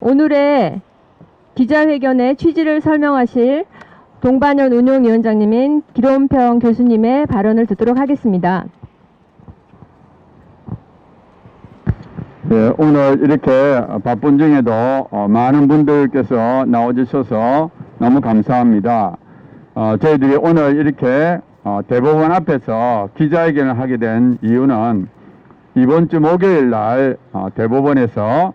오늘의 기자회견의 취지를 설명하실 동반연 운용위원장님인 기론평 교수님의 발언을 듣도록 하겠습니다. 네, 오늘 이렇게 바쁜 중에도 많은 분들께서 나와주셔서 너무 감사합니다. 저희들이 오늘 이렇게 대법원 앞에서 기자회견을 하게 된 이유는 이번 주 목요일 날 대법원에서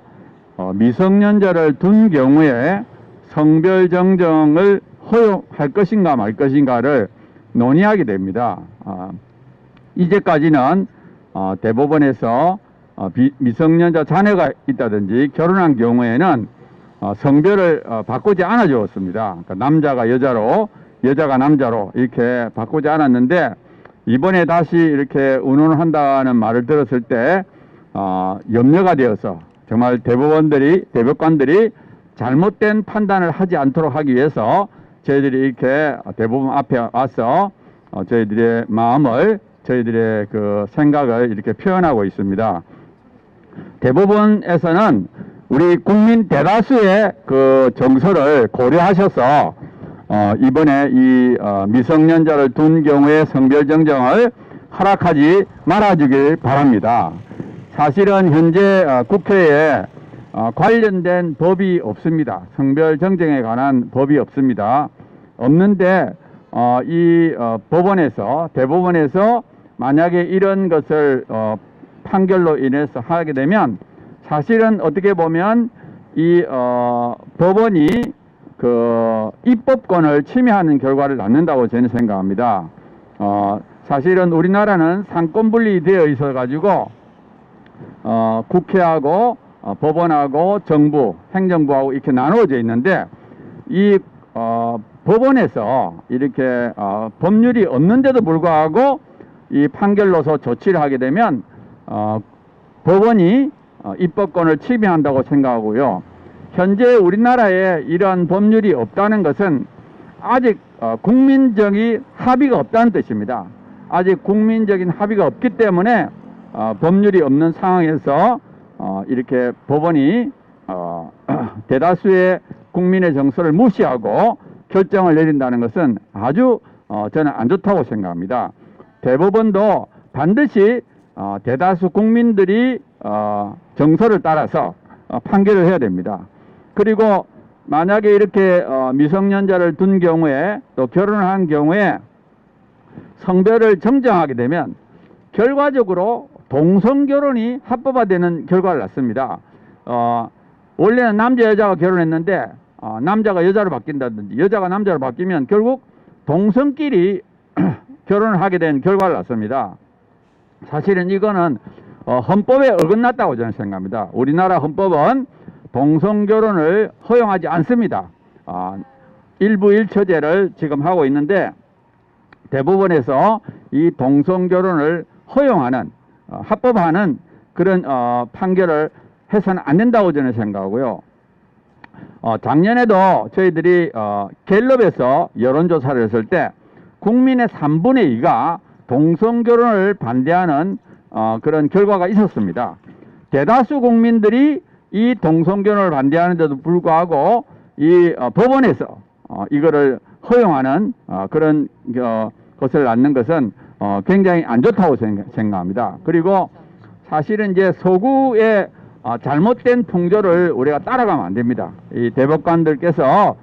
미성년자를 둔 경우에 성별 정정을 허용할 것인가 말 것인가를 논의하게 됩니다. 이제까지는 대법원에서 미성년자 자녀가 있다든지 결혼한 경우에는 성별을 바꾸지 않아 주었습니다. 그러니까 남자가 여자로, 여자가 남자로 이렇게 바꾸지 않았는데, 이번에 다시 이렇게 운운을 한다는 말을 들었을 때 염려가 되어서 정말 대법관들이 잘못된 판단을 하지 않도록 하기 위해서 저희들이 이렇게 대법원 앞에 와서 저희들의 마음을, 저희들의 그 생각을 이렇게 표현하고 있습니다. 대법원에서는 우리 국민 대다수의 그 정서를 고려하셔서 이번에 이 미성년자를 둔 경우에 성별 정정을 허락하지 말아주길 바랍니다. 사실은 현재 국회에 관련된 법이 없습니다. 성별 정정에 관한 법이 없습니다. 없는데 이 법원에서, 대법원에서 만약에 이런 것을 판결로 인해서 하게 되면 사실은 어떻게 보면 이 법원이 그 입법권을 침해하는 결과를 낳는다고 저는 생각합니다. 사실은 우리나라는 상권 분리되어 있어 가지고 국회하고 법원하고 정부, 행정부하고 이렇게 나누어져 있는데, 이 법원에서 이렇게 법률이 없는데도 불구하고 이 판결로서 조치를 하게 되면 법원이 입법권을 침해한다고 생각하고요. 현재 우리나라에 이러한 법률이 없다는 것은 아직 국민적인 합의가 없다는 뜻입니다. 아직 국민적인 합의가 없기 때문에 법률이 없는 상황에서 이렇게 법원이 대다수의 국민의 정서를 무시하고 결정을 내린다는 것은 아주 저는 안 좋다고 생각합니다. 대법원도 반드시 대다수 국민들이 정서를 따라서 판결을 해야 됩니다. 그리고 만약에 이렇게 미성년자를 둔 경우에, 또 결혼을 한 경우에 성별을 정정하게 되면 결과적으로 동성결혼이 합법화되는 결과를 낳습니다. 원래는 남자 여자가 결혼했는데 남자가 여자로 바뀐다든지 여자가 남자로 바뀌면 결국 동성끼리 결혼을 하게 된 결과를 낳습니다. 사실은 이거는 헌법에 어긋났다고 저는 생각합니다. 우리나라 헌법은 동성결혼을 허용하지 않습니다. 일부 일처제를 지금 하고 있는데, 대법원에서 이 동성결혼을 허용하는, 합법화하는 그런 판결을 해서는 안 된다고 저는 생각하고요. 작년에도 저희들이 갤럽에서 여론조사를 했을 때 국민의 3분의 2가 동성결혼을 반대하는 그런 결과가 있었습니다. 대다수 국민들이 이 동성결혼을 반대하는데도 불구하고 이 법원에서 이거를 허용하는 그런 것을 낳는 것은 굉장히 안 좋다고 생각합니다. 그리고 사실은 이제 서구의 잘못된 풍조를 우리가 따라가면 안 됩니다. 이 대법관들께서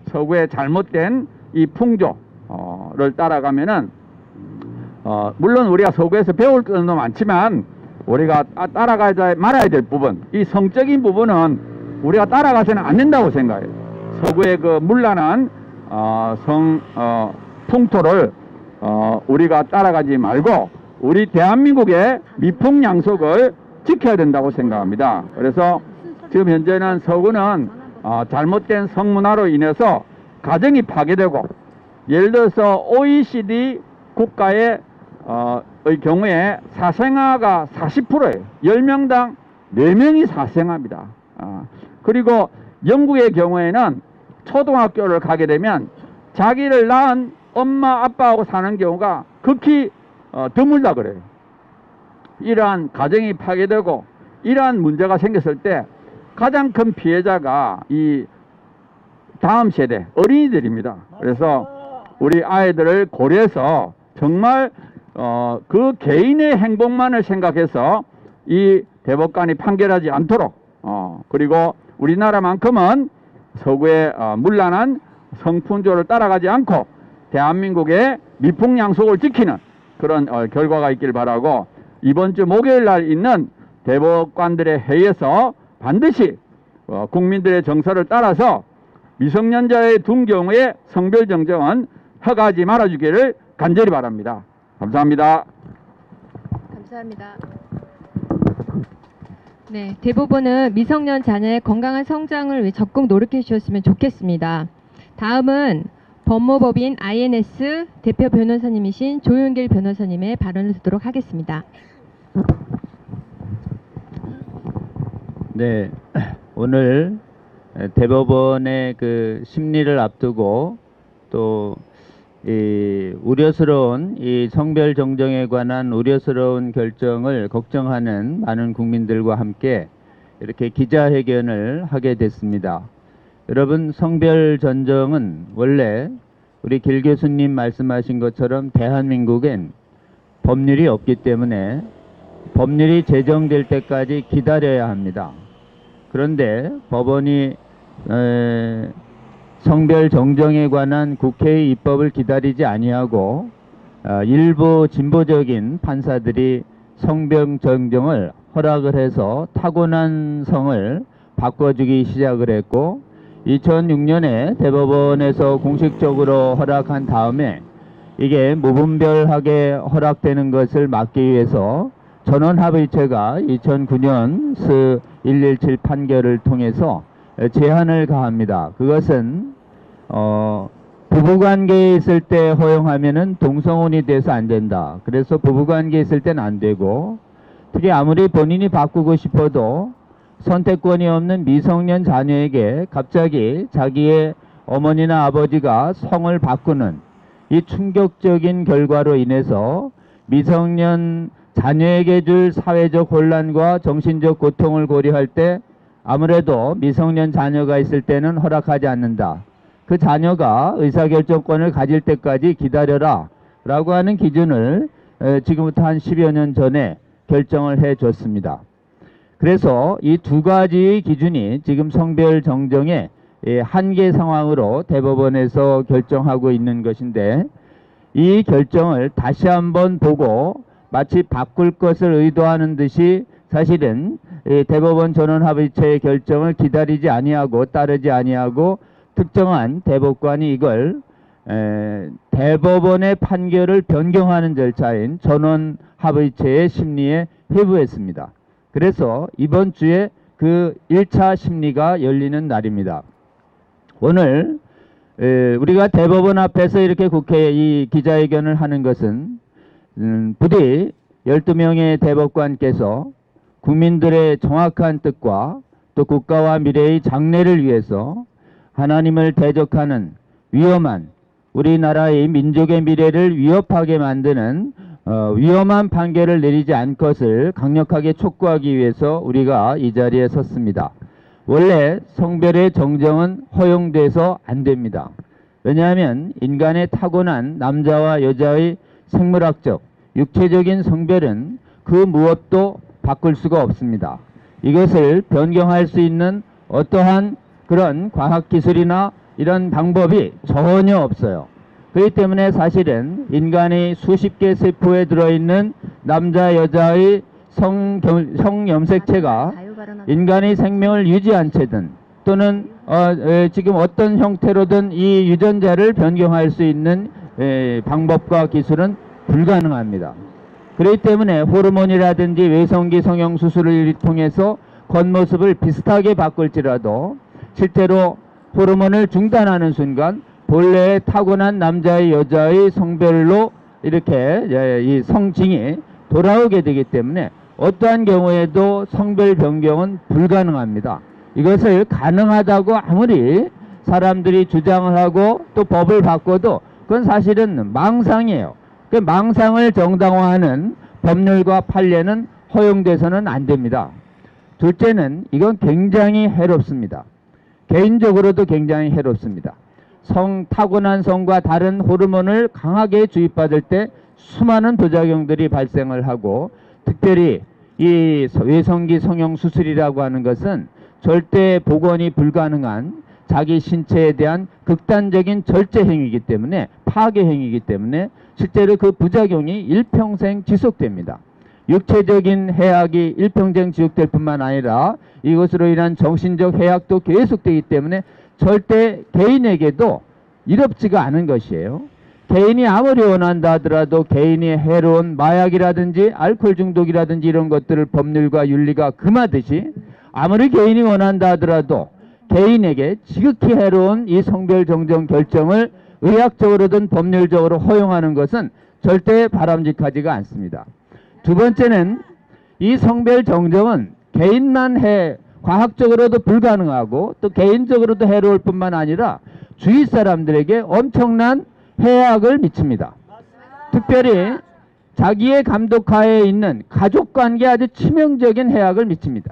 서구의 잘못된 이 풍조를 따라가면은 물론 우리가 서구에서 배울 것도 많지만 우리가 따라가지 말아야 될 부분, 이 성적인 부분은 우리가 따라가서는 안 된다고 생각해요. 서구의 그 문란한 풍토를 우리가 따라가지 말고 우리 대한민국의 미풍양속을 지켜야 된다고 생각합니다. 그래서 지금 현재는 서구는 잘못된 성문화로 인해서 가정이 파괴되고, 예를 들어서 OECD 국가의 경우에 사생아가 40%예요. 10명당 4명이 사생아입니다. 그리고 영국의 경우에는 초등학교를 가게 되면 자기를 낳은 엄마 아빠하고 사는 경우가 극히 드물다 그래요. 이러한 가정이 파괴되고 이러한 문제가 생겼을 때 가장 큰 피해자가 이 다음 세대 어린이들입니다. 그래서 우리 아이들을 고려해서 정말 그 개인의 행복만을 생각해서 이 대법관이 판결하지 않도록 그리고 우리나라만큼은 서구의 문란한 성풍조를 따라가지 않고 대한민국의 미풍양속을 지키는 그런 결과가 있길 바라고, 이번 주 목요일 날 있는 대법관들의 회의에서 반드시 국민들의 정서를 따라서 미성년자의 둔 경우에 성별 정정은 허가하지 말아주기를 간절히 바랍니다. 감사합니다. 감사합니다. 네, 대법원은 미성년 자녀의 건강한 성장을 위해 적극 노력해 주셨으면 좋겠습니다. 다음은 법무법인 INS 대표 변호사님이신 조윤길 변호사님의 발언을 듣도록 하겠습니다. 네, 오늘 대법원의 그 심리를 앞두고 또 이 우려스러운 이 성별 정정에 관한 우려스러운 결정을 걱정하는 많은 국민들과 함께 이렇게 기자회견을 하게 됐습니다. 여러분, 성별 전정은 원래 우리 길 교수님 말씀하신 것처럼 대한민국엔 법률이 없기 때문에 법률이 제정될 때까지 기다려야 합니다. 그런데 법원이 성별 정정에 관한 국회의 입법을 기다리지 아니하고 일부 진보적인 판사들이 성별 정정을 허락을 해서 타고난 성을 바꿔주기 시작을 했고, 2006년에 대법원에서 공식적으로 허락한 다음에 이게 무분별하게 허락되는 것을 막기 위해서 전원합의체가 2009년 스 117 판결을 통해서 제한을 가합니다. 그것은 부부관계에 있을 때 허용하면은 동성혼이 돼서 안 된다. 그래서 부부관계에 있을 때는 안 되고, 특히 아무리 본인이 바꾸고 싶어도 선택권이 없는 미성년 자녀에게 갑자기 자기의 어머니나 아버지가 성을 바꾸는 이 충격적인 결과로 인해서 미성년 자녀에게 줄 사회적 혼란과 정신적 고통을 고려할 때 아무래도 미성년 자녀가 있을 때는 허락하지 않는다. 그 자녀가 의사결정권을 가질 때까지 기다려라 라고 하는 기준을 지금부터 한 10여 년 전에 결정을 해 줬습니다. 그래서 이 두 가지의 기준이 지금 성별 정정의 한계 상황으로 대법원에서 결정하고 있는 것인데, 이 결정을 다시 한번 보고 마치 바꿀 것을 의도하는 듯이 사실은 대법원 전원합의체의 결정을 기다리지 아니하고 따르지 아니하고 특정한 대법관이 이걸 대법원의 판결을 변경하는 절차인 전원합의체의 심리에 회부했습니다. 그래서 이번 주에 그 1차 심리가 열리는 날입니다. 오늘 우리가 대법원 앞에서 이렇게 국회에 이 기자회견을 하는 것은 부디 12명의 대법관께서 국민들의 정확한 뜻과 또 국가와 미래의 장래를 위해서 하나님을 대적하는 위험한 우리나라의 민족의 미래를 위협하게 만드는 위험한 판결을 내리지 않을 것을 강력하게 촉구하기 위해서 우리가 이 자리에 섰습니다. 원래 성별의 정정은 허용돼서 안 됩니다. 왜냐하면 인간의 타고난 남자와 여자의 생물학적, 육체적인 성별은 그 무엇도 바꿀 수가 없습니다. 이것을 변경할 수 있는 어떠한 그런 과학기술이나 이런 방법이 전혀 없어요. 그렇기 때문에 사실은 인간의 수십 개 세포에 들어있는 남자 여자의 성염색체가 인간의 생명을 유지한 채든 또는 지금 어떤 형태로든 이 유전자를 변경할 수 있는 방법과 기술은 불가능합니다. 그렇기 때문에 호르몬이라든지 외성기 성형 수술을 통해서 겉모습을 비슷하게 바꿀지라도 실제로 호르몬을 중단하는 순간 본래의 타고난 남자의 여자의 성별로 이렇게 이 성징이 돌아오게 되기 때문에 어떠한 경우에도 성별 변경은 불가능합니다. 이것을 가능하다고 아무리 사람들이 주장을 하고 또 법을 바꿔도 그건 사실은 망상이에요. 그 망상을 정당화하는 법률과 판례는 허용돼서는 안 됩니다. 둘째는 이건 굉장히 해롭습니다. 개인적으로도 굉장히 해롭습니다. 타고난 성과 다른 호르몬을 강하게 주입받을 때 수많은 부작용들이 발생을 하고, 특별히 이 외성기 성형 수술이라고 하는 것은 절대 복원이 불가능한 자기 신체에 대한 극단적인 절제 행위이기 때문에, 파괴 행위이기 때문에 실제로 그 부작용이 일평생 지속됩니다. 육체적인 해악이 일평생 지속될 뿐만 아니라 이것으로 인한 정신적 해악도 계속되기 때문에 절대 개인에게도 이롭지가 않은 것이에요. 개인이 아무리 원한다 하더라도 개인이 해로운 마약이라든지 알코올 중독이라든지 이런 것들을 법률과 윤리가 금하듯이, 아무리 개인이 원한다 하더라도 개인에게 지극히 해로운 이 성별 정정 결정을 의학적으로든 법률적으로 허용하는 것은 절대 바람직하지가 않습니다. 두 번째는 이 성별 정정은 개인만 과학적으로도 불가능하고 또 개인적으로도 해로울 뿐만 아니라 주위 사람들에게 엄청난 해악을 미칩니다. 특별히 자기의 감독하에 있는 가족관계에 아주 치명적인 해악을 미칩니다.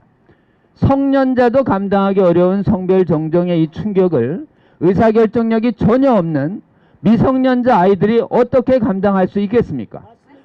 성년자도 감당하기 어려운 성별 정정의 이 충격을 의사결정력이 전혀 없는 미성년자 아이들이 어떻게 감당할 수 있겠습니까?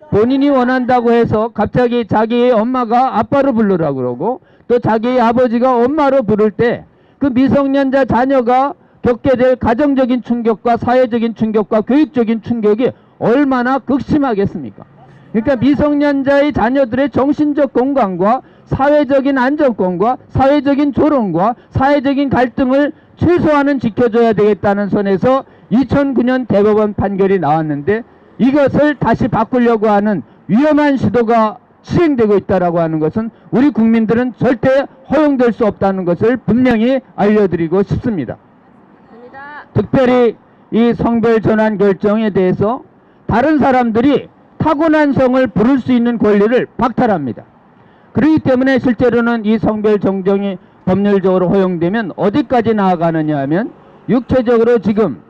본인이 원한다고 해서 갑자기 자기의 엄마가 아빠로 부르라고 그러고, 또 자기의 아버지가 엄마로 부를 때 그 미성년자 자녀가 겪게 될 가정적인 충격과 사회적인 충격과 교육적인 충격이 얼마나 극심하겠습니까? 그러니까 미성년자의 자녀들의 정신적 건강과 사회적인 안정권과 사회적인 조롱과 사회적인 갈등을 최소한은 지켜줘야 되겠다는 선에서 2009년 대법원 판결이 나왔는데, 이것을 다시 바꾸려고 하는 위험한 시도가 시행되고 있다라고 하는 것은 우리 국민들은 절대 허용될 수 없다는 것을 분명히 알려드리고 싶습니다. 특별히 이 성별 전환 결정에 대해서 다른 사람들이 타고난 성을 부를 수 있는 권리를 박탈합니다. 그렇기 때문에 실제로는 이 성별 정정이 법률적으로 허용되면 어디까지 나아가느냐 하면, 육체적으로 지금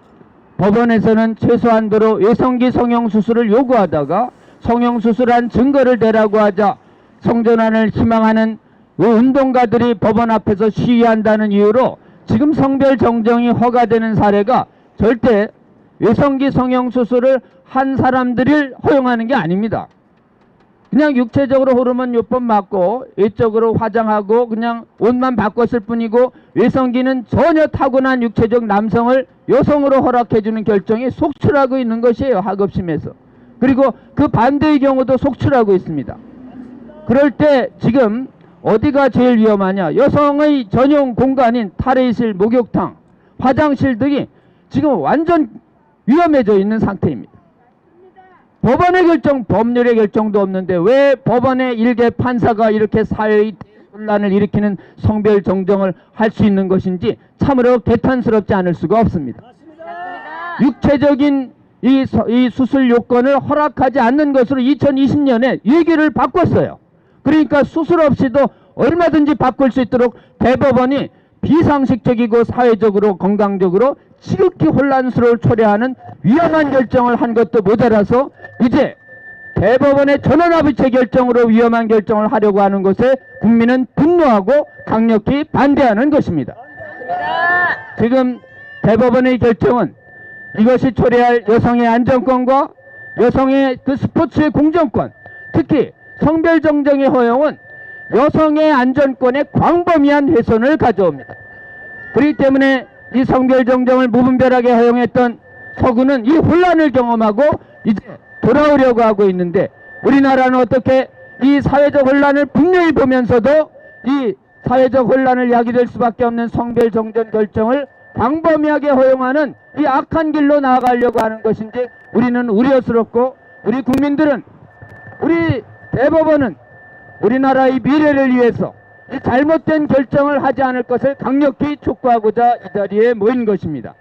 법원에서는 최소한도로 외성기 성형수술을 요구하다가 성형수술한 증거를 대라고 하자 성전환을 희망하는 운동가들이 법원 앞에서 시위한다는 이유로 지금 성별 정정이 허가되는 사례가 절대 외성기 성형수술을 한 사람들을 허용하는 게 아닙니다. 그냥 육체적으로 호르몬 요법 맞고 외적으로 화장하고 그냥 옷만 바꿨을 뿐이고, 외성기는 전혀 타고난 육체적 남성을 여성으로 허락해주는 결정이 속출하고 있는 것이에요, 하급심에서. 그리고 그 반대의 경우도 속출하고 있습니다. 그럴 때 지금 어디가 제일 위험하냐? 여성의 전용 공간인 탈의실, 목욕탕, 화장실 등이 지금 완전 위험해져 있는 상태입니다. 법원의 결정, 법률의 결정도 없는데 왜 법원의 일개 판사가 이렇게 사회의 혼란을 일으키는 성별 정정을 할 수 있는 것인지 참으로 개탄스럽지 않을 수가 없습니다. 육체적인 이 수술 요건을 허락하지 않는 것으로 2020년에 얘기를 바꿨어요. 그러니까 수술 없이도 얼마든지 바꿀 수 있도록 대법원이 비상식적이고 사회적으로 건강적으로 지극히 혼란스러울 초래하는 위험한 결정을 한 것도 모자라서 이제 대법원의 전원합의체 결정으로 위험한 결정을 하려고 하는 것에 국민은 분노하고 강력히 반대하는 것입니다. 지금 대법원의 결정은 이것이 초래할 여성의 안전권과 여성의 그 스포츠의 공정권, 특히 성별 정정의 허용은 여성의 안전권에 광범위한 훼손을 가져옵니다. 그렇기 때문에 이 성별 정정을 무분별하게 허용했던 서구는 이 혼란을 경험하고 이제 돌아오려고 하고 있는데, 우리나라는 어떻게 이 사회적 혼란을 분명히 보면서도 이 사회적 혼란을 야기될 수밖에 없는 성별 정정 결정을 광범위하게 허용하는 이 악한 길로 나아가려고 하는 것인지 우리는 우려스럽고, 우리 국민들은, 우리 대법원은 우리나라의 미래를 위해서 이 잘못된 결정을 하지 않을 것을 강력히 촉구하고자 이 자리에 모인 것입니다.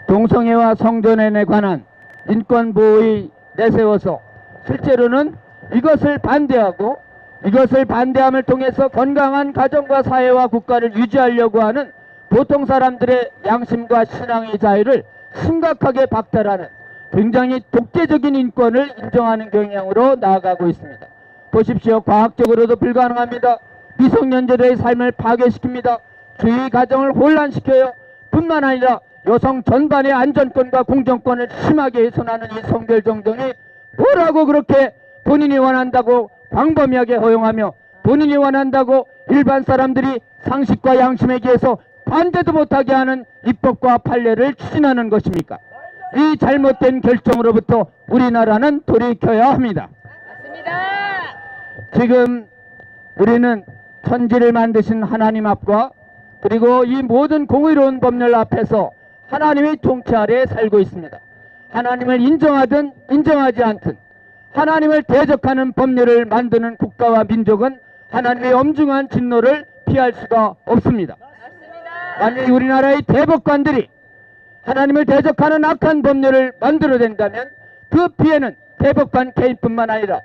동성애와 성전환에 관한 인권보호의 내세워서 실제로는 이것을 반대하고, 이것을 반대함을 통해서 건강한 가정과 사회와 국가를 유지하려고 하는 보통 사람들의 양심과 신앙의 자유를 심각하게 박탈하는 굉장히 독재적인 인권을 인정하는 경향으로 나아가고 있습니다. 보십시오. 과학적으로도 불가능합니다. 미성년자들의 삶을 파괴시킵니다. 주위 가정을 혼란시켜요. 뿐만 아니라 여성 전반의 안전권과 공정권을 심하게 훼손하는 이 성별 정정이 뭐라고 그렇게 본인이 원한다고 광범위하게 허용하며 본인이 원한다고 일반 사람들이 상식과 양심에 기해서 반대도 못하게 하는 입법과 판례를 추진하는 것입니까? 이 잘못된 결정으로부터 우리나라는 돌이켜야 합니다. 지금 우리는 천지를 만드신 하나님 앞과 그리고 이 모든 공의로운 법률 앞에서 하나님의 통치 아래에 살고 있습니다. 하나님을 인정하든 인정하지 않든 하나님을 대적하는 법률을 만드는 국가와 민족은 하나님의 엄중한 진노를 피할 수가 없습니다. 만약 우리나라의 대법관들이 하나님을 대적하는 악한 법률을 만들어낸다면 그 피해는 대법관 개인뿐만 아니라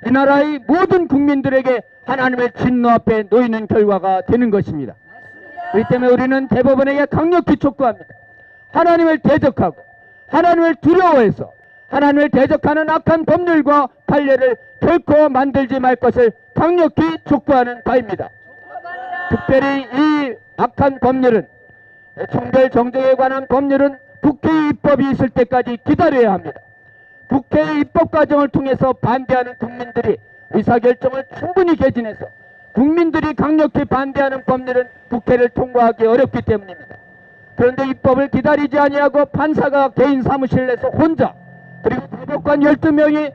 이 나라의 모든 국민들에게 하나님의 진노 앞에 놓이는 결과가 되는 것입니다. 그렇기 때문에 우리는 대법원에게 강력히 촉구합니다. 하나님을 대적하고 하나님을 두려워해서 하나님을 대적하는 악한 법률과 판례를 결코 만들지 말 것을 강력히 촉구하는 바입니다. 특별히 이 악한 법률은 성별 정정에 관한 법률은 국회 입법이 있을 때까지 기다려야 합니다. 국회의 입법 과정을 통해서 반대하는 국민들이 의사결정을 충분히 개진해서 국민들이 강력히 반대하는 법률은 국회를 통과하기 어렵기 때문입니다. 그런데 입법을 기다리지 아니하고 판사가 개인 사무실 내서 혼자 그리고 대법관 12명이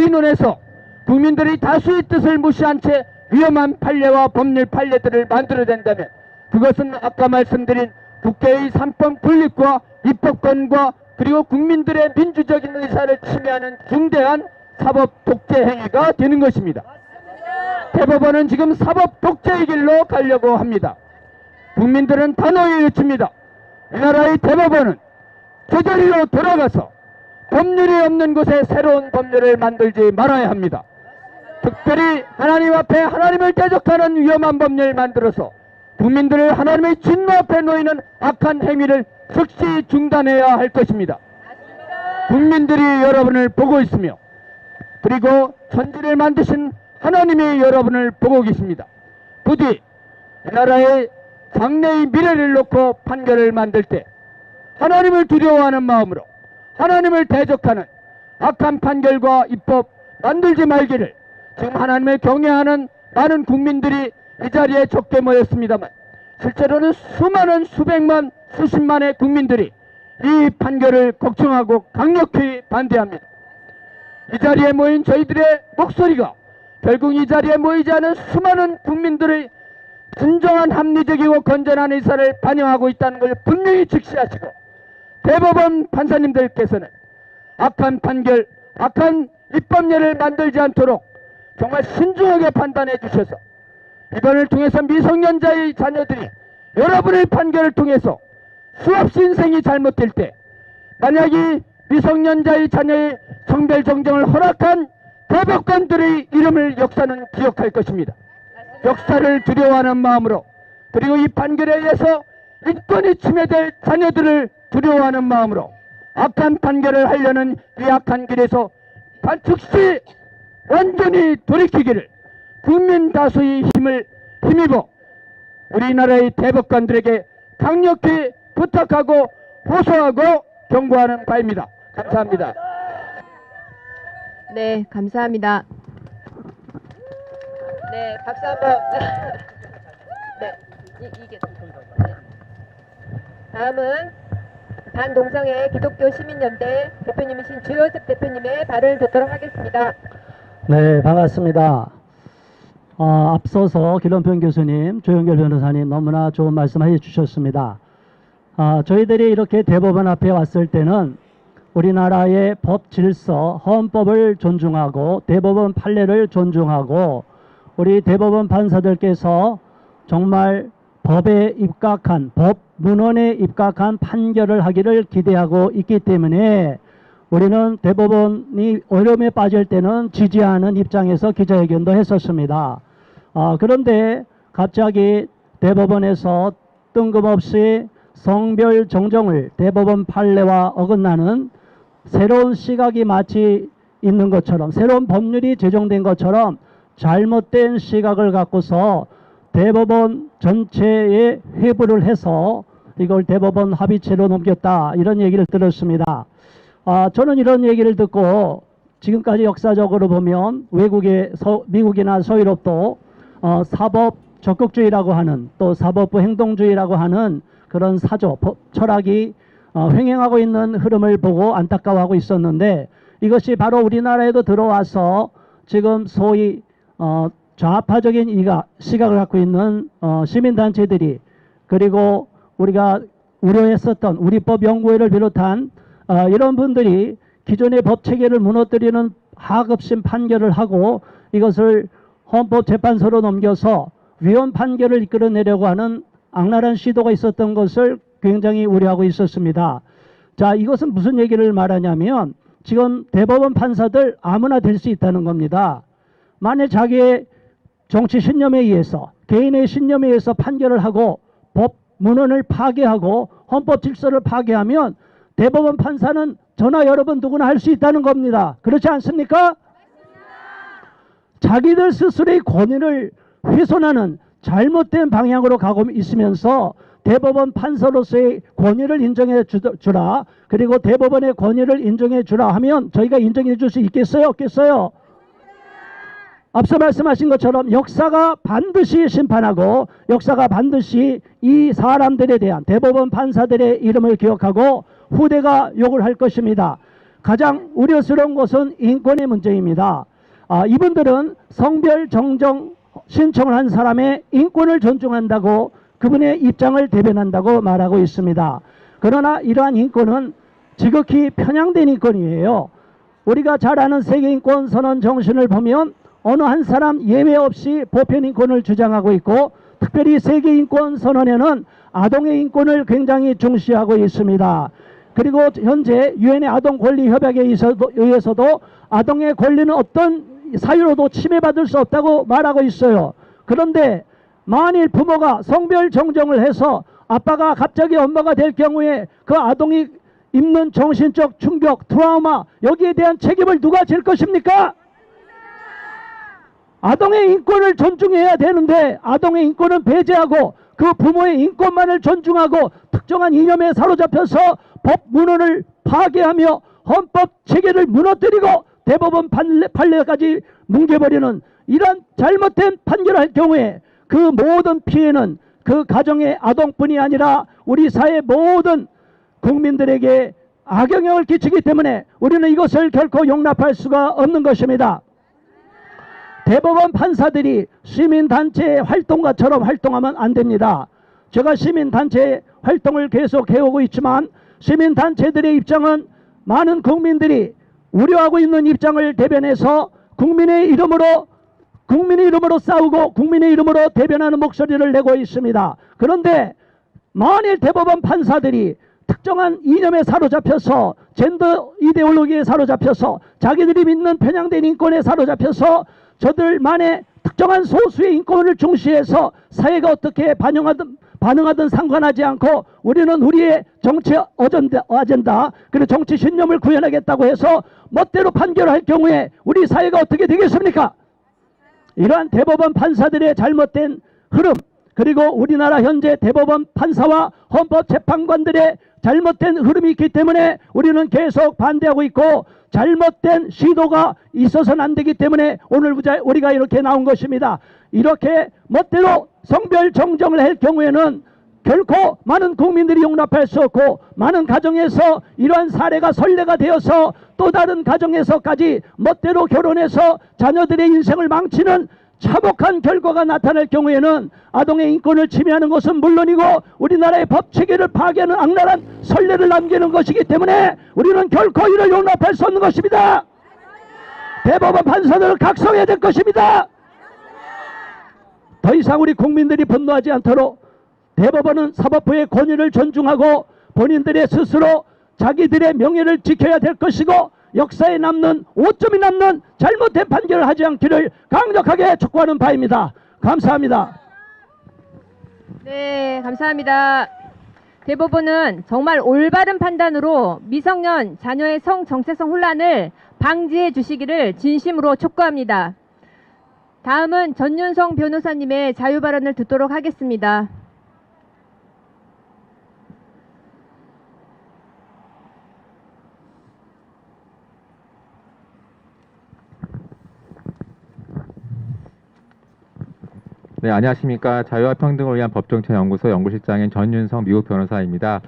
의논해서 국민들의 다수의 뜻을 무시한 채 위험한 판례와 법률 판례들을 만들어낸다면 그것은 아까 말씀드린 국회의 3권 분립과 입법권과 그리고 국민들의 민주적인 의사를 침해하는 중대한 사법 독재 행위가 되는 것입니다. 대법원은 지금 사법 독재의 길로 가려고 합니다. 국민들은 단호히 외칩니다. 이 나라의 대법원은 제자리로 돌아가서 법률이 없는 곳에 새로운 법률을 만들지 말아야 합니다. 특별히 하나님 앞에 하나님을 대적하는 위험한 법률을 만들어서 국민들을 하나님의 진노 앞에 놓이는 악한 행위를 즉시 중단해야 할 것입니다. 국민들이 여러분을 보고 있으며 그리고 천지를 만드신 하나님이 여러분을 보고 계십니다. 부디 이 나라의 장래의 미래를 놓고 판결을 만들 때 하나님을 두려워하는 마음으로 하나님을 대적하는 악한 판결과 입법 만들지 말기를 지금 하나님을 경외하는 많은 국민들이 이 자리에 적게 모였습니다만 실제로는 수많은 수백만 수십만의 국민들이 이 판결을 걱정하고 강력히 반대합니다. 이 자리에 모인 저희들의 목소리가 결국 이 자리에 모이지 않은 수많은 국민들의 진정한 합리적이고 건전한 의사를 반영하고 있다는 걸 분명히 직시하시고 대법원 판사님들께서는 악한 판결, 악한 입법례를 만들지 않도록 정말 신중하게 판단해 주셔서 이번을 통해서 미성년자의 자녀들이 여러분의 판결을 통해서 수없이 인생이 잘못될 때 만약 이 미성년자의 자녀의 성별 정정을 허락한 대법관들의 이름을 역사는 기억할 것입니다. 역사를 두려워하는 마음으로 그리고 이 판결에 의해서 인권이 침해될 자녀들을 두려워하는 마음으로 악한 판결을 하려는 이 악한 길에서 즉시 완전히 돌이키기를 국민 다수의 힘을 힘입어 우리나라의 대법관들에게 강력히 부탁하고 호소하고 경고하는 바입니다. 감사합니다. 네, 감사합니다. 네, 박수 한번. 네, 이게 네. 다음은 반동성애 기독교 시민연대 대표님이신 주요셉 대표님의 발언을 듣도록 하겠습니다. 네, 반갑습니다. 앞서서 길원평 교수님, 조영결 변호사님 너무나 좋은 말씀해 주셨습니다. 저희들이 이렇게 대법원 앞에 왔을 때는 우리나라의 법 질서, 헌법을 존중하고 대법원 판례를 존중하고 우리 대법원 판사들께서 정말 법에 입각한, 법 문헌에 입각한 판결을 하기를 기대하고 있기 때문에 우리는 대법원이 어려움에 빠질 때는 지지하는 입장에서 기자회견도 했었습니다. 그런데 갑자기 대법원에서 뜬금없이 성별 정정을 대법원 판례와 어긋나는 새로운 시각이 마치 있는 것처럼 새로운 법률이 제정된 것처럼 잘못된 시각을 갖고서 대법원 전체에 회부를 해서 이걸 대법원 합의체로 넘겼다, 이런 얘기를 들었습니다. 저는 이런 얘기를 듣고 지금까지 역사적으로 보면 외국의 미국이나 서유럽도 사법 적극주의라고 하는, 또 사법부 행동주의라고 하는 그런 사조 철학이 횡행하고 있는 흐름을 보고 안타까워하고 있었는데, 이것이 바로 우리나라에도 들어와서 지금 소위 좌파적인 시각을 갖고 있는 시민단체들이, 그리고 우리가 우려했었던 우리법연구회를 비롯한 이런 분들이 기존의 법체계를 무너뜨리는 하급심 판결을 하고 이것을 헌법재판소로 넘겨서 위헌 판결을 이끌어내려고 하는 악랄한 시도가 있었던 것을 굉장히 우려하고 있었습니다. 자, 이것은 무슨 얘기를 말하냐면, 지금 대법원 판사들 아무나 될 수 있다는 겁니다. 만일 자기의 정치 신념에 의해서, 개인의 신념에 의해서 판결을 하고 법 문헌을 파괴하고 헌법 질서를 파괴하면 대법원 판사는 저나 여러분 누구나 할 수 있다는 겁니다. 그렇지 않습니까? 자기들 스스로의 권위를 훼손하는 잘못된 방향으로 가고 있으면서 대법원 판사로서의 권위를 인정해 주라, 그리고 대법원의 권위를 인정해 주라 하면 저희가 인정해 줄 수 있겠어요, 없겠어요? 앞서 말씀하신 것처럼 역사가 반드시 심판하고, 역사가 반드시 이 사람들에 대한, 대법원 판사들의 이름을 기억하고 후대가 욕을 할 것입니다. 가장 우려스러운 것은 인권의 문제입니다. 이분들은 성별 정정 신청을 한 사람의 인권을 존중한다고, 그분의 입장을 대변한다고 말하고 있습니다. 그러나 이러한 인권은 지극히 편향된 인권이에요. 우리가 잘 아는 세계인권 선언 정신을 보면 어느 한 사람 예외 없이 보편 인권을 주장하고 있고, 특별히 세계인권 선언에는 아동의 인권을 굉장히 중시하고 있습니다. 그리고 현재 유엔의 아동 권리 협약에 의해서도 아동의 권리는 어떤 사유로도 침해받을 수 없다고 말하고 있어요. 그런데 만일 부모가 성별 정정을 해서 아빠가 갑자기 엄마가 될 경우에 그 아동이 입는 정신적 충격, 트라우마, 여기에 대한 책임을 누가 질 것입니까? 아동의 인권을 존중해야 되는데 아동의 인권은 배제하고 그 부모의 인권만을 존중하고 특정한 이념에 사로잡혀서 법 문헌을 파괴하며 헌법 체계를 무너뜨리고 대법원 판례까지 뭉개버리는 이런 잘못된 판결을 할 경우에 그 모든 피해는 그 가정의 아동뿐이 아니라 우리 사회 모든 국민들에게 악영향을 끼치기 때문에 우리는 이것을 결코 용납할 수가 없는 것입니다. 대법원 판사들이 시민단체 활동가처럼 활동하면 안 됩니다. 제가 시민단체 활동을 계속 해오고 있지만 시민단체들의 입장은 많은 국민들이 우려하고 있는 입장을 대변해서 국민의 이름으로 싸우고 국민의 이름으로 대변하는 목소리를 내고 있습니다. 그런데 만일 대법원 판사들이 특정한 이념에 사로잡혀서 젠더 이데올로기에 사로잡혀서 자기들이 믿는 편향된 인권에 사로잡혀서 저들만의 특정한 소수의 인권을 중시해서 사회가 어떻게 반응하든 상관하지 않고 우리는 우리의 정치 어젠다 그리고 정치 신념을 구현하겠다고 해서 멋대로 판결할 경우에 우리 사회가 어떻게 되겠습니까? 이러한 대법원 판사들의 잘못된 흐름, 그리고 우리나라 현재 대법원 판사와 헌법재판관들의 잘못된 흐름이 있기 때문에 우리는 계속 반대하고 있고 잘못된 시도가 있어서는 안 되기 때문에 오늘 우리가 이렇게 나온 것입니다. 이렇게 멋대로 성별 정정을 할 경우에는 결코 많은 국민들이 용납할 수 없고 많은 가정에서 이러한 사례가 선례가 되어서 또 다른 가정에서까지 멋대로 결혼해서 자녀들의 인생을 망치는 참혹한 결과가 나타날 경우에는 아동의 인권을 침해하는 것은 물론이고 우리나라의 법체계를 파괴하는 악랄한 선례를 남기는 것이기 때문에 우리는 결코 이를 용납할 수 없는 것입니다. 대법원 판사들을 각성해야 될 것입니다. 더 이상 우리 국민들이 분노하지 않도록 대법원은 사법부의 권위를 존중하고 본인들의 스스로 자기들의 명예를 지켜야 될 것이고 역사에 남는 오점이 남는 잘못된 판결을 하지 않기를 강력하게 촉구하는 바입니다. 감사합니다. 네, 감사합니다. 대법원은 정말 올바른 판단으로 미성년 자녀의 성 정체성 혼란을 방지해 주시기를 진심으로 촉구합니다. 다음은 전윤성 변호사님의 자유 발언을 듣도록 하겠습니다. 네, 안녕하십니까. 자유와 평등을 위한 법정처연구소 연구실장인 전윤성 미국 변호사입니다.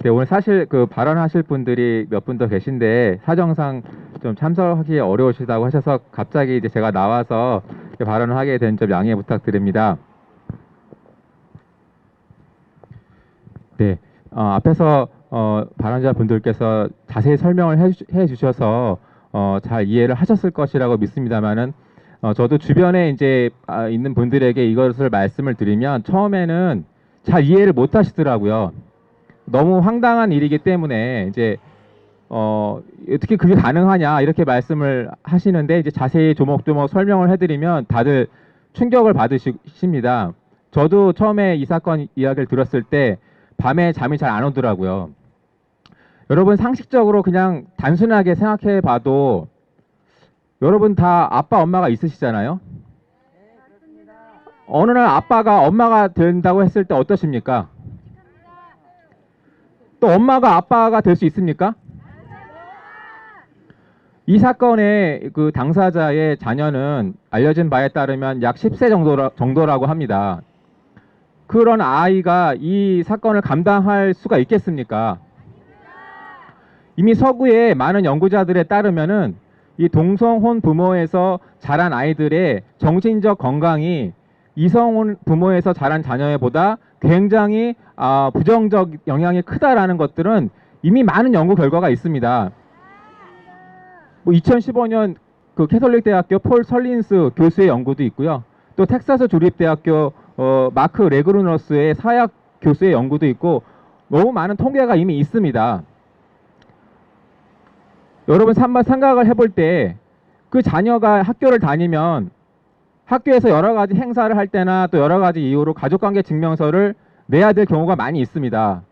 네, 오늘 사실 그 발언하실 분들이 몇 분 더 계신데 사정상 좀 참석하기 어려우시다고 하셔서 갑자기 이제 제가 나와서 발언을 하게 된 점 양해 부탁드립니다. 네, 앞에서 발언자 분들께서 자세히 설명을 해 주셔서 잘 이해를 하셨을 것이라고 믿습니다만은 저도 주변에 이제 있는 분들에게 이것을 말씀을 드리면 처음에는 잘 이해를 못 하시더라고요. 너무 황당한 일이기 때문에 이제 어떻게 그게 가능하냐 이렇게 말씀을 하시는데 이제 자세히 조목조목 설명을 해드리면 다들 충격을 받으십니다. 저도 처음에 이 사건 이야기를 들었을 때 밤에 잠이 잘 안 오더라고요. 여러분 상식적으로 그냥 단순하게 생각해 봐도 여러분 다 아빠 엄마가 있으시잖아요. 어느 날 아빠가 엄마가 된다고 했을 때 어떠십니까? 또 엄마가 아빠가 될 수 있습니까? 이 사건의 그 당사자의 자녀는 알려진 바에 따르면 약 10세 정도라고 합니다. 그런 아이가 이 사건을 감당할 수가 있겠습니까? 이미 서구의 많은 연구자들에 따르면은 이 동성혼 부모에서 자란 아이들의 정신적 건강이 이성혼 부모에서 자란 자녀보다 굉장히 부정적 영향이 크다라는 것들은 이미 많은 연구 결과가 있습니다. 뭐 2015년 그 캐톨릭 대학교 폴 설린스 교수의 연구도 있고요. 또 텍사스 주립대학교 마크 레그루너스의 사약 교수의 연구도 있고 너무 많은 통계가 이미 있습니다. 여러분 한번 생각을 해볼 때 그 자녀가 학교를 다니면 학교에서 여러 가지 행사를 할 때나 또 여러 가지 이유로 가족관계 증명서를 내야 될 경우가 많이 있습니다.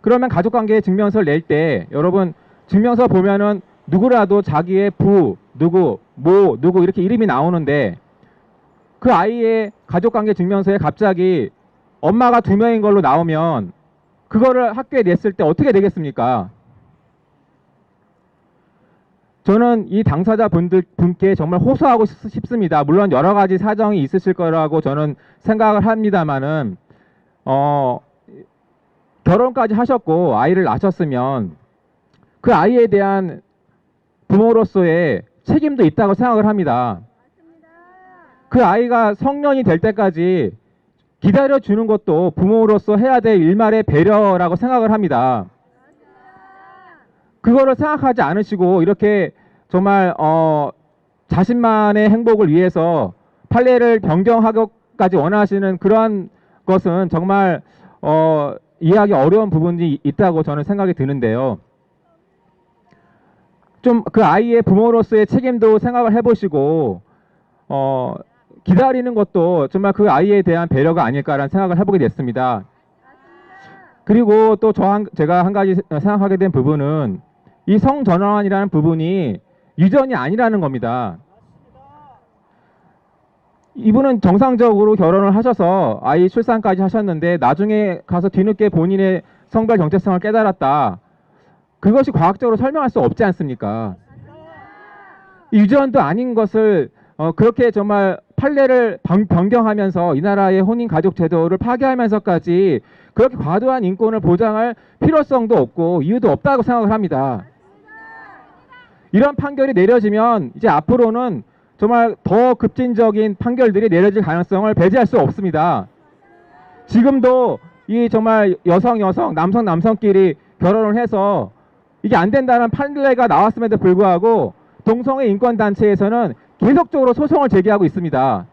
그러면 가족관계 증명서를 낼 때 여러분 증명서 보면은 누구라도 자기의 부, 누구, 모, 누구 이렇게 이름이 나오는데 그 아이의 가족관계 증명서에 갑자기 엄마가 2명인 걸로 나오면 그거를 학교에 냈을 때 어떻게 되겠습니까? 저는 이 당사자 분께 정말 호소하고 싶습니다. 물론 여러 가지 사정이 있으실 거라고 저는 생각을 합니다만은 결혼까지 하셨고 아이를 낳으셨으면 그 아이에 대한 부모로서의 책임도 있다고 생각을 합니다. 그 아이가 성년이 될 때까지 기다려주는 것도 부모로서 해야 될 일말의 배려라고 생각을 합니다. 그거를 생각하지 않으시고 이렇게 정말 자신만의 행복을 위해서 판례를 변경하기까지 원하시는 그러한 것은 정말 이해하기 어려운 부분이 있다고 저는 생각이 드는데요. 좀 그 아이의 부모로서의 책임도 생각을 해보시고 기다리는 것도 정말 그 아이에 대한 배려가 아닐까라는 생각을 해보게 됐습니다. 그리고 또 제가 한 가지 생각하게 된 부분은 이 성전환이라는 부분이 유전이 아니라는 겁니다. 이분은 정상적으로 결혼을 하셔서 아이 출산까지 하셨는데 나중에 가서 뒤늦게 본인의 성별 정체성을 깨달았다. 그것이 과학적으로 설명할 수 없지 않습니까? 유전도 아닌 것을 그렇게 정말 판례를 변경하면서 이 나라의 혼인가족 제도를 파괴하면서까지 그렇게 과도한 인권을 보장할 필요성도 없고 이유도 없다고 생각을 합니다. 이런 판결이 내려지면 이제 앞으로는 정말 더 급진적인 판결들이 내려질 가능성을 배제할 수 없습니다. 지금도 이 정말 여성, 남성끼리 결혼을 해서 이게 안 된다는 판례가 나왔음에도 불구하고 동성애 인권단체에서는 계속적으로 소송을 제기하고 있습니다.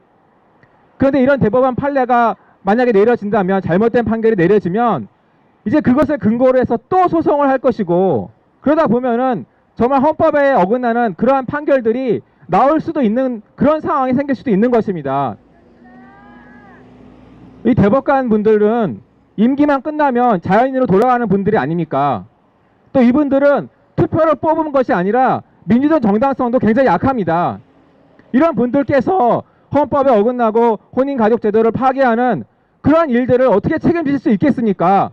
그런데 이런 대법원 판례가 만약에 내려진다면 잘못된 판결이 내려지면 이제 그것을 근거로 해서 또 소송을 할 것이고 그러다 보면은 정말 헌법에 어긋나는 그러한 판결들이 나올 수도 있는 그런 상황이 생길 수도 있는 것입니다. 이 대법관 분들은 임기만 끝나면 자연인으로 돌아가는 분들이 아닙니까? 또 이분들은 투표로 뽑은 것이 아니라 민주적 정당성도 굉장히 약합니다. 이런 분들께서 헌법에 어긋나고 혼인가족제도를 파괴하는 그러한 일들을 어떻게 책임질 수 있겠습니까?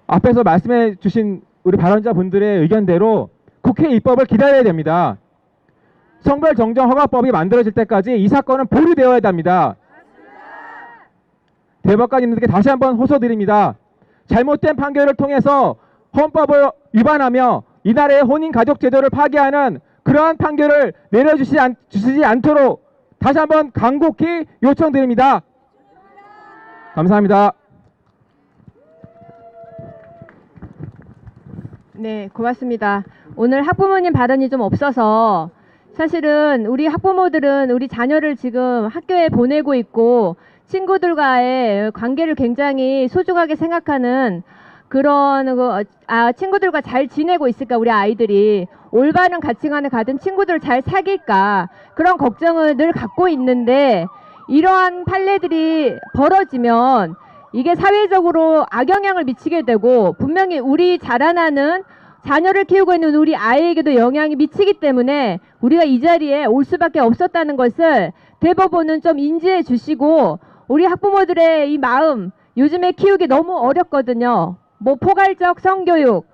앞에서 말씀해 주신 우리 발언자분들의 의견대로 국회 입법을 기다려야 됩니다. 성별정정허가법이 만들어질 때까지 이 사건은 보류되어야 합니다. 대법관님들께 다시 한번 호소드립니다. 잘못된 판결을 통해서 헌법을 위반하며 이 나라의 혼인가족제도를 파괴하는 그러한 판결을 내려주시지 않도록 다시 한번 간곡히 요청드립니다. 감사합니다. 네, 고맙습니다. 오늘 학부모님 발언이 좀 없어서 사실은 우리 학부모들은 우리 자녀를 지금 학교에 보내고 있고 친구들과의 관계를 굉장히 소중하게 생각하는 그런 친구들과 잘 지내고 있을까, 우리 아이들이 올바른 가치관을 가진 친구들을 잘 사귈까, 그런 걱정을 늘 갖고 있는데 이러한 판례들이 벌어지면 이게 사회적으로 악영향을 미치게 되고 분명히 우리 자라나는 자녀를 키우고 있는 우리 아이에게도 영향이 미치기 때문에 우리가 이 자리에 올 수밖에 없었다는 것을 대법원은 좀 인지해 주시고, 우리 학부모들의 이 마음 요즘에 키우기 너무 어렵거든요. 뭐 포괄적 성교육,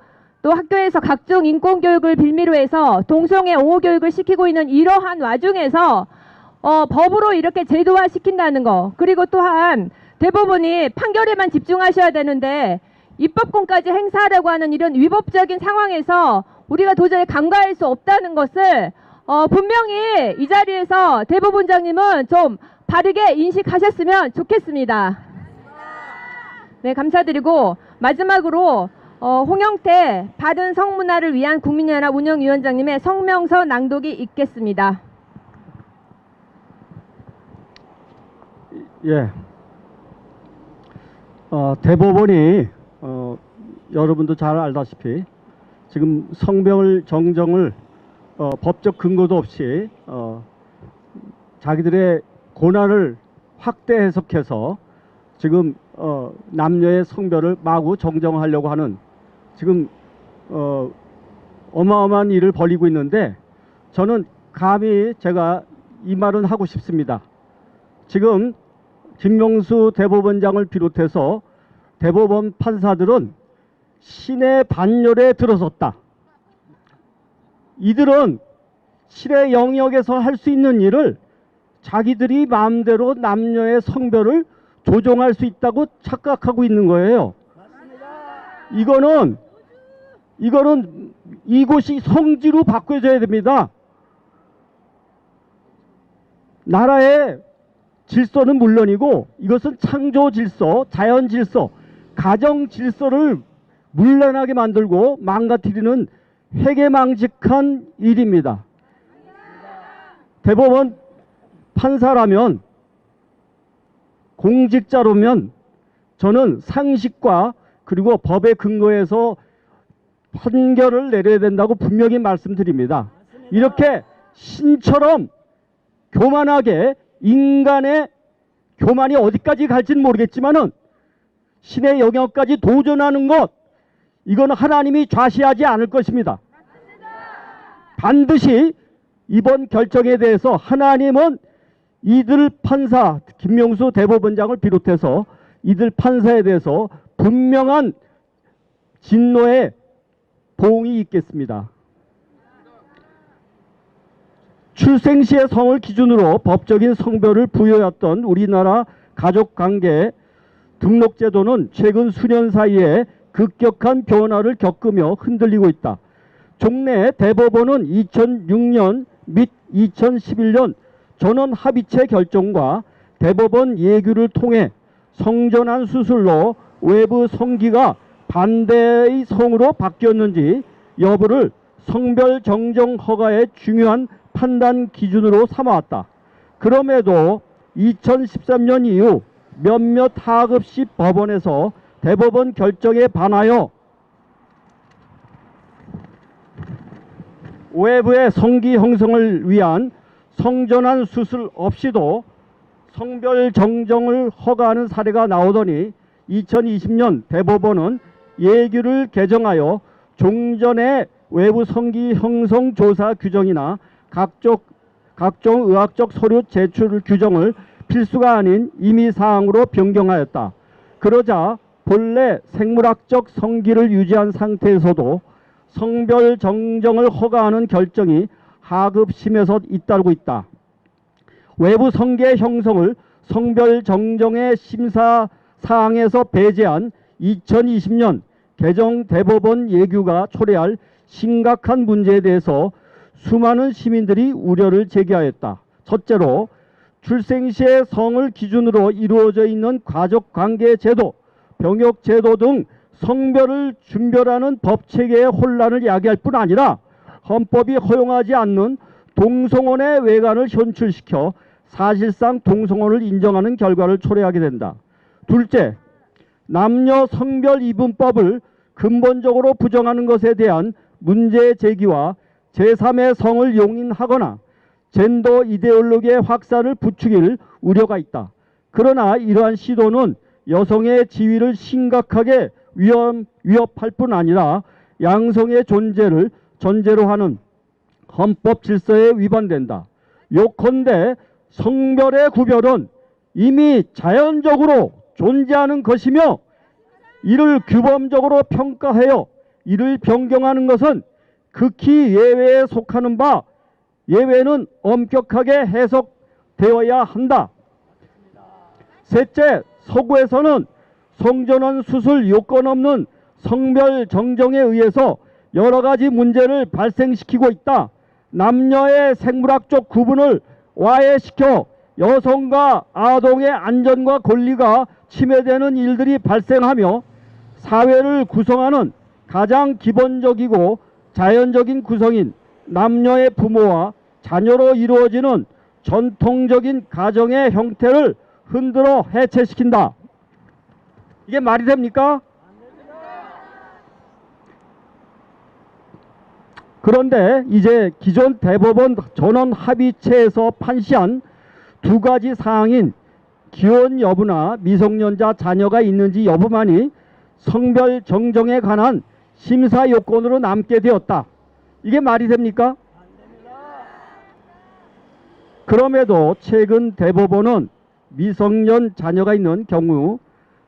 또 학교에서 각종 인권교육을 빌미로 해서 동성애 옹호교육을 시키고 있는 이러한 와중에서 법으로 이렇게 제도화 시킨다는 거, 그리고 또한 대법원이 판결에만 집중하셔야 되는데 입법권까지 행사하려고 하는 이런 위법적인 상황에서 우리가 도저히 간과할 수 없다는 것을 분명히 이 자리에서 대법원장님은 좀 바르게 인식하셨으면 좋겠습니다. 네, 감사드리고 마지막으로 홍영태 바른 성문화를 위한 국민연합 운영위원장님의 성명서 낭독이 있겠습니다. 예. 대법원이 여러분도 잘 알다시피 지금 성별 정정을 법적 근거도 없이 자기들의 고난을 확대 해석해서 지금 남녀의 성별을 마구 정정하려고 하는 지금 어마어마한 일을 벌이고 있는데, 저는 감히 제가 이 말은 하고 싶습니다. 지금 김명수 대법원장을 비롯해서 대법원 판사들은 신의 반열에 들어섰다. 이들은 신의 영역에서 할 수 있는 일을 자기들이 마음대로 남녀의 성별을 조정할 수 있다고 착각하고 있는 거예요. 이거는 이곳이 성지로 바꿔져야 됩니다. 나라의 질서는 물론이고 이것은 창조 질서, 자연 질서, 가정 질서를 문란하게 만들고 망가뜨리는 회개망직한 일입니다. 대법원 판사라면, 공직자로면 저는 상식과 그리고 법에 근거해서 판결을 내려야 된다고 분명히 말씀드립니다. 이렇게 신처럼 교만하게, 인간의 교만이 어디까지 갈지는 모르겠지만은 신의 영역까지 도전하는 것, 이건 하나님이 좌시하지 않을 것입니다. 반드시 이번 결정에 대해서 하나님은 이들 판사, 김명수 대법원장을 비롯해서 이들 판사에 대해서 분명한 진노의 보응이 있겠습니다. 출생 시의 성을 기준으로 법적인 성별을 부여했던 우리나라 가족관계 등록제도는 최근 수년 사이에 급격한 변화를 겪으며 흔들리고 있다. 종래 대법원은 2006년 및 2011년 전원 합의체 결정과 대법원 예규를 통해 성전환 수술로 외부 성기가 반대의 성으로 바뀌었는지 여부를 성별 정정 허가의 중요한 판단 기준으로 삼아왔다. 그럼에도 2013년 이후 몇몇 하급식 법원에서 대법원 결정에 반하여 외부의 성기 형성을 위한 성전환 수술 없이도 성별 정정을 허가하는 사례가 나오더니 2020년 대법원은 예규를 개정하여 종전의 외부 성기 형성 조사 규정이나 각종 의학적 서류 제출 규정을 필수가 아닌 임의사항으로 변경하였다. 그러자 본래 생물학적 성기를 유지한 상태에서도 성별 정정을 허가하는 결정이 하급심에서 잇따르고 있다. 외부 성계의 형성을 성별 정정의 심사 사항에서 배제한 2020년 개정 대법원 예규가 초래할 심각한 문제에 대해서 수많은 시민들이 우려를 제기하였다. 첫째로 출생 시의 성을 기준으로 이루어져 있는 가족관계 제도, 병역 제도 등 성별을 준별하는 법체계의 혼란을 야기할 뿐 아니라 헌법이 허용하지 않는 동성혼의 외관을 현출시켜 사실상 동성혼을 인정하는 결과를 초래하게 된다. 둘째, 남녀 성별 이분법을 근본적으로 부정하는 것에 대한 문제 제기와 제3의 성을 용인하거나 젠더 이데올로기의 확산을 부추길 우려가 있다. 그러나 이러한 시도는 여성의 지위를 심각하게 위협할 뿐 아니라 양성의 존재를 전제로 하는 헌법 질서에 위반된다. 요컨대 성별의 구별은 이미 자연적으로 존재하는 것이며 이를 규범적으로 평가하여 이를 변경하는 것은 극히 예외에 속하는 바, 예외는 엄격하게 해석되어야 한다. 셋째, 서구에서는 성전환 수술 요건 없는 성별 정정에 의해서 여러 가지 문제를 발생시키고 있다. 남녀의 생물학적 구분을 와해시켜 여성과 아동의 안전과 권리가 침해되는 일들이 발생하며 사회를 구성하는 가장 기본적이고 자연적인 구성인 남녀의 부모와 자녀로 이루어지는 전통적인 가정의 형태를 흔들어 해체시킨다. 이게 말이 됩니까? 그런데 이제 기존 대법원 전원 합의체에서 판시한 두 가지 사항인 기혼 여부나 미성년자 자녀가 있는지 여부만이 성별 정정에 관한 심사 요건으로 남게 되었다. 이게 말이 됩니까? 그럼에도 최근 대법원은 미성년 자녀가 있는 경우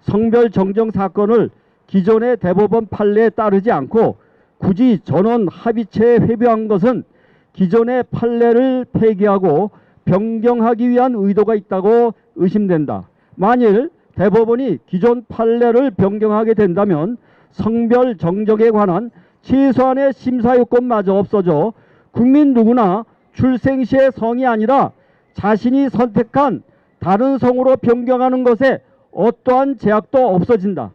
성별 정정 사건을 기존의 대법원 판례에 따르지 않고 굳이 전원 합의체에 회부한 것은 기존의 판례를 폐기하고 변경하기 위한 의도가 있다고 의심된다. 만일 대법원이 기존 판례를 변경하게 된다면 성별 정정에 관한 최소한의 심사 요건마저 없어져 국민 누구나 출생 시의 성이 아니라 자신이 선택한 다른 성으로 변경하는 것에 어떠한 제약도 없어진다.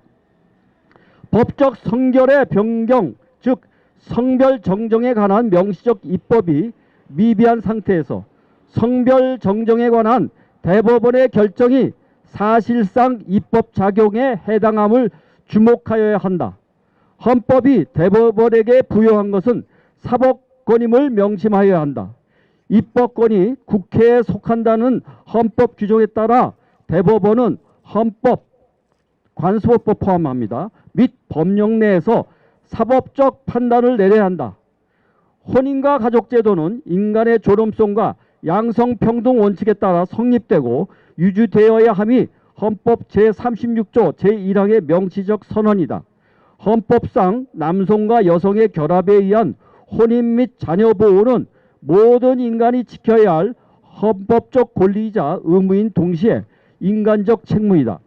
법적 성결의 변경, 즉 성별 정정에 관한 명시적 입법이 미비한 상태에서 성별 정정에 관한 대법원의 결정이 사실상 입법 작용에 해당함을 주목하여야 한다. 헌법이 대법원에게 부여한 것은 사법권임을 명심하여야 한다. 입법권이 국회에 속한다는 헌법 규정에 따라 대법원은 헌법, 관습법을 포함합니다. 및 법령 내에서 사법적 판단을 내려야 한다. 혼인과 가족제도는 인간의 존엄성과 양성평등 원칙에 따라 성립되고 유지되어야 함이 헌법 제36조 제1항의 명시적 선언이다. 헌법상 남성과 여성의 결합에 의한 혼인 및 자녀 보호는 모든 인간이 지켜야 할 헌법적 권리이자 의무인 동시에 인간적 책무이다.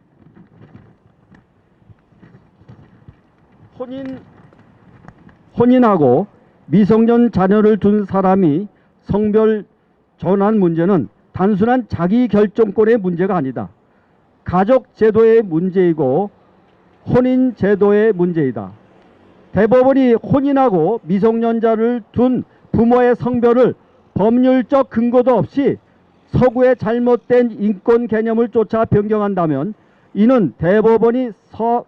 혼인하고 미성년 자녀를 둔 사람이 성별 전환 문제는 단순한 자기 결정권의 문제가 아니다. 가족 제도의 문제이고 혼인 제도의 문제이다. 대법원이 혼인하고 미성년자를 둔 부모의 성별을 법률적 근거도 없이 서구의 잘못된 인권 개념을 쫓아 변경한다면 이는 대법원이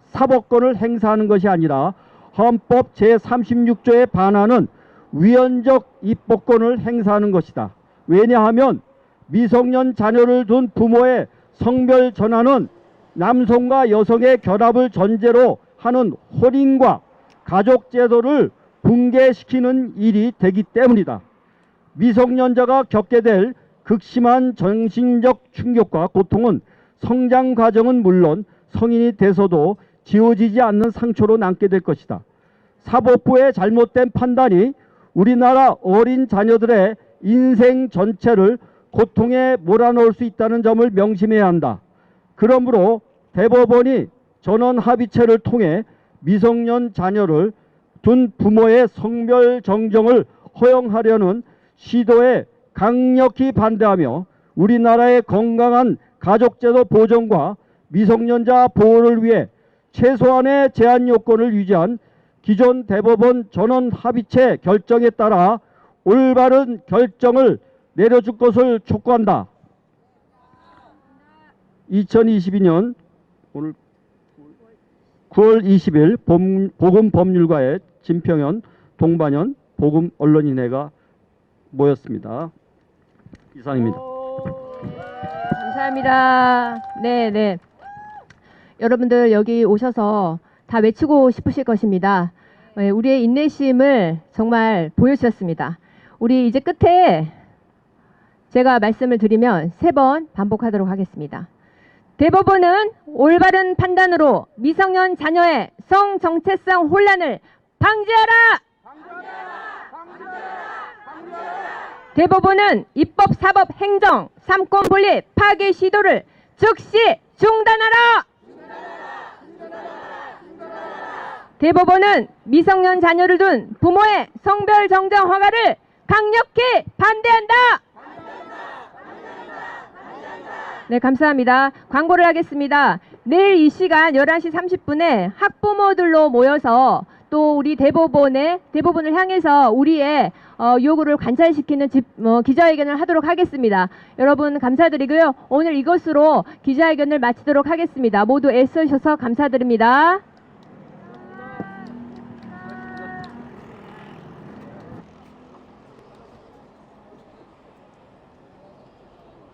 사법권을 행사하는 것이 아니라 헌법 제36조에 반하는 위헌적 입법권을 행사하는 것이다. 왜냐하면 미성년 자녀를 둔 부모의 성별 전환은 남성과 여성의 결합을 전제로 하는 혼인과 가족제도를 붕괴시키는 일이 되기 때문이다. 미성년자가 겪게 될 극심한 정신적 충격과 고통은 성장 과정은 물론 성인이 돼서도 지워지지 않는 상처로 남게 될 것이다. 사법부의 잘못된 판단이 우리나라 어린 자녀들의 인생 전체를 고통에 몰아넣을 수 있다는 점을 명심해야 한다. 그러므로 대법원이 전원 합의체를 통해 미성년 자녀를 둔 부모의 성별 정정을 허용하려는 시도에 강력히 반대하며 우리나라의 건강한 가족제도 보존과 미성년자 보호를 위해 최소한의 제한 요건을 유지한 기존 대법원 전원 합의체 결정에 따라 올바른 결정을 내려줄 것을 촉구한다. 2022년 오늘 9월 20일 보금법률가의 진평현, 동반현, 보금언론인회가 모였습니다. 이상입니다. 감사합니다. 네. 여러분들 여기 오셔서 다 외치고 싶으실 것입니다. 우리의 인내심을 정말 보여주셨습니다. 우리 이제 끝에 제가 말씀을 드리면 3번 반복하도록 하겠습니다. 대법원은 올바른 판단으로 미성년 자녀의 성 정체성 혼란을 방지하라! 대법원은 입법, 사법, 행정, 삼권 분립, 파괴 시도를 즉시 중단하라! 대법원은 미성년 자녀를 둔 부모의 성별 정정 허가를 강력히 반대한다! 네, 감사합니다. 광고를 하겠습니다. 내일 이 시간 11시 30분에 학부모들로 모여서 또 우리 대법원을 향해서 우리의 요구를 관찰시키는 기자회견을 하도록 하겠습니다. 여러분 감사드리고요. 오늘 이것으로 기자회견을 마치도록 하겠습니다. 모두 애써주셔서 감사드립니다.